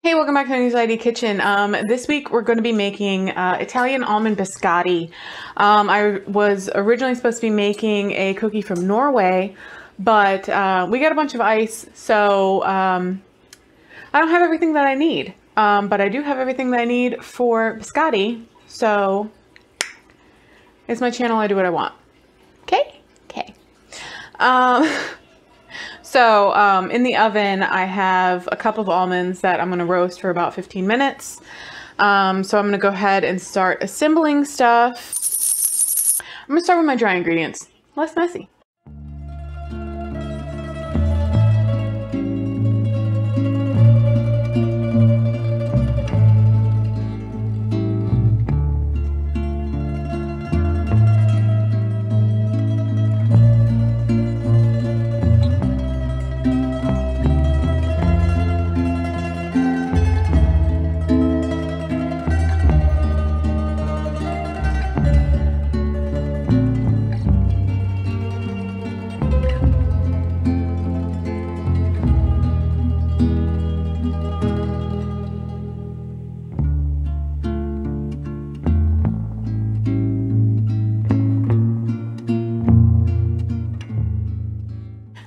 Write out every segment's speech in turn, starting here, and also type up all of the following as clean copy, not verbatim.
Hey, welcome back to Anxiety Kitchen. This week we're going to be making Italian almond biscotti. I was originally supposed to be making a cookie from Norway, but we got a bunch of ice, so I don't have everything that I need. But I do have everything that I need for biscotti, so it's my channel. I do what I want. Okay? Okay. So in the oven, I have a cup of almonds that I'm going to roast for about 15 minutes. So I'm going to go ahead and start assembling stuff. I'm going to start with my dry ingredients. Less messy.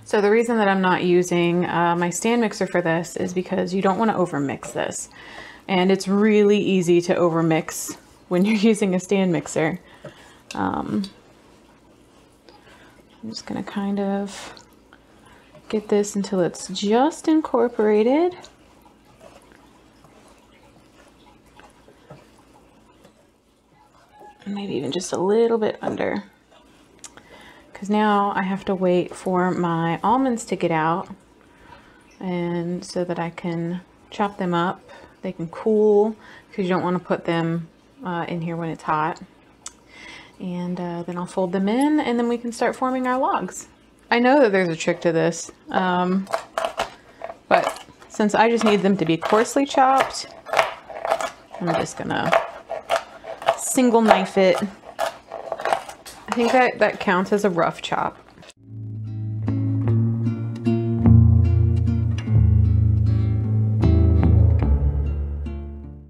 So the reason that I'm not using my stand mixer for this is because you don't want to overmix this. And it's really easy to overmix when you're using a stand mixer. I'm just going to kind of get this until it's just incorporated. Maybe even just a little bit under. Because now I have to wait for my almonds to get out, and so that I can chop them up. They can cool, because you don't want to put them in here when it's hot. And then I'll fold them in, and then we can start forming our logs. I know that there's a trick to this, but since I just need them to be coarsely chopped, I'm just gonna single knife it. I think that counts as a rough chop.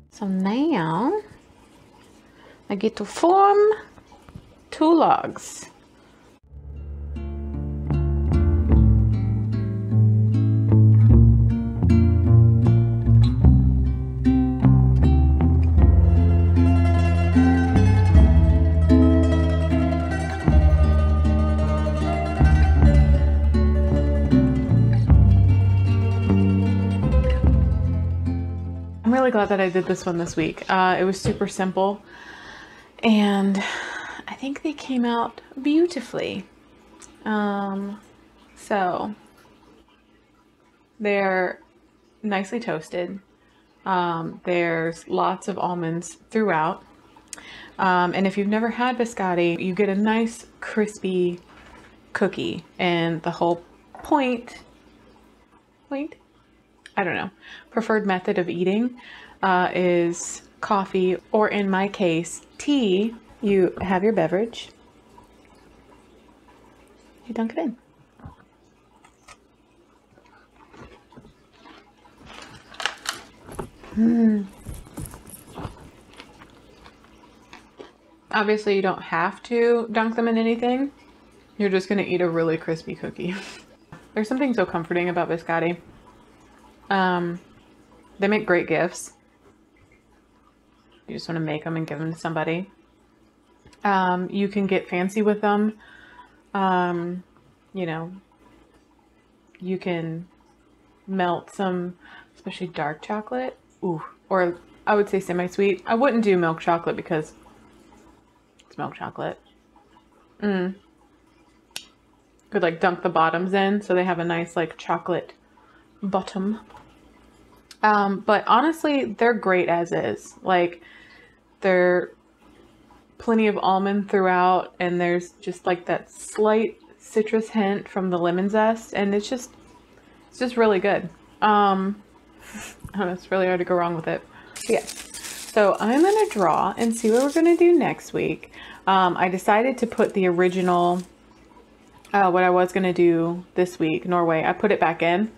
So now I get to form 2 logs. I'm really glad that I did this one this week. It was super simple, and I think they came out beautifully. So they're nicely toasted. There's lots of almonds throughout. And if you've never had biscotti, you get a nice crispy cookie, and the whole point, I don't know, preferred method of eating is coffee, or in my case, tea. You have your beverage, you dunk it in. Obviously, you don't have to dunk them in anything. You're just going to eat a really crispy cookie. There's something so comforting about biscotti. They make great gifts. You just want to make them and give them to somebody. You can get fancy with them. You know, you can melt some, especially dark chocolate. Ooh, or I would say semi-sweet. I wouldn't do milk chocolate because it's milk chocolate. Could like dunk the bottoms in so they have a nice like chocolate bottom. But honestly, they're great as is. Like, they're plenty of almond throughout, and there's just like that slight citrus hint from the lemon zest, and it's just really good. I don't know, it's really hard to go wrong with it. But yeah, so I'm gonna draw and see what we're gonna do next week. I decided to put the original, what I was gonna do this week, Norway, I put it back in.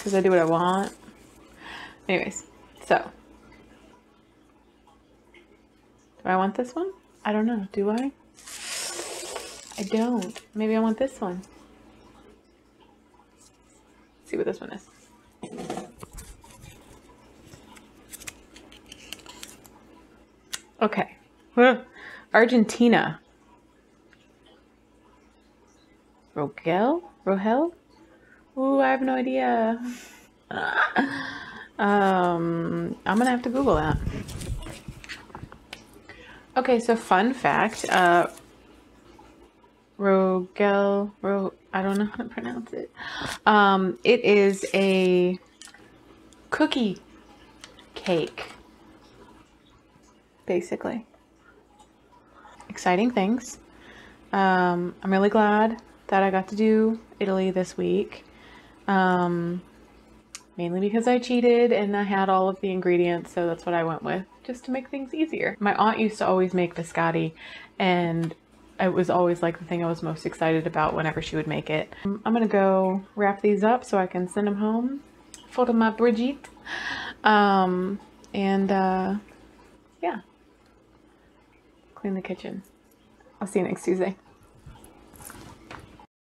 because I do what I want. Anyways, so do I want this one? I don't know. Do I? I don't. Maybe I want this one. Let's see what this one is. Okay. Argentina. Rogel? Ooh, I have no idea. I'm gonna have to Google that. Okay, so fun fact, Rogel, I don't know how to pronounce it. It is a cookie cake, basically. Exciting things. I'm really glad that I got to do Italy this week. Mainly because I cheated and I had all of the ingredients, so that's what I went with, just to make things easier. My aunt used to always make biscotti, and it was always like the thing I was most excited about whenever she would make it. I'm gonna go wrap these up so I can send them home for my Brigitte. Yeah, clean the kitchen. I'll see you next Tuesday.